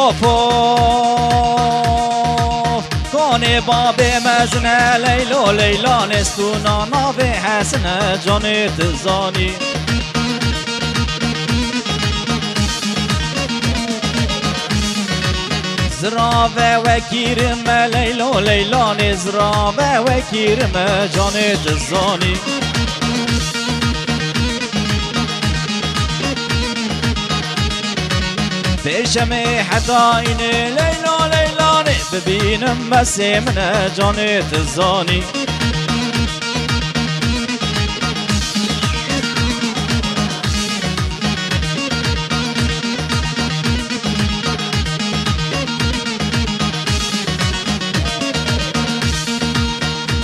اوف كوني بابي مزنة ليلو ليلا نستونا نابي حسنة جاني تزاني زرابة وكيرم ليلو ليلا نزرابة وكيرم جاني تزاني بيشمي حدايني ليلو ليلاني ببينم مسيمنا جاني تزاني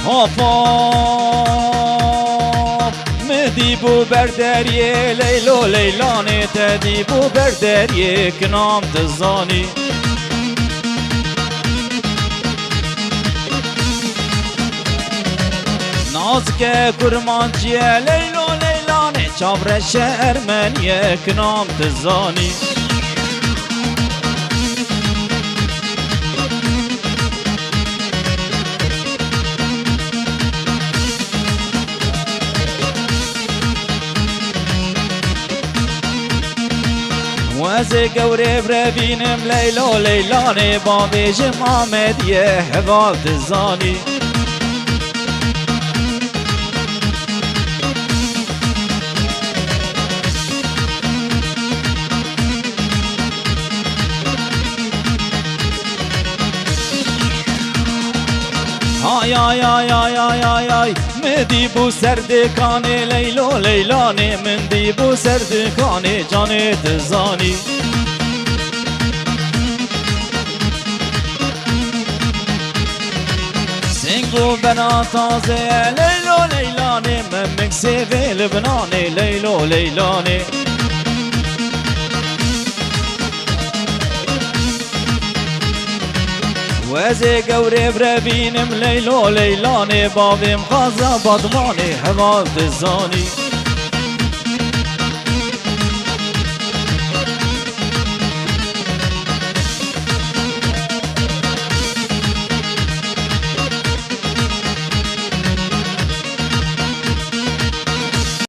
هوب مديبو برداريه ليلو ليلاني تديبو برداريه كنام تزاني نازك كرمانجيه ليلو ليلاني چابر شهرمنيه كنام تزاني وزي قوري بربينم ليلو ليلاني بابي جمامد يهبال تزاني آي آي آي آي آي آي آي مديبو سردكاني ليلو ليلاني من ديبو سردكاني جاني تزاني سنگو بنا تازه ليلو ليلاني من مكسيفي لبناني ليلو ليلاني وزي قوري بربينم ليلو ليلاني بابي مخازة بضماني حمال تزاني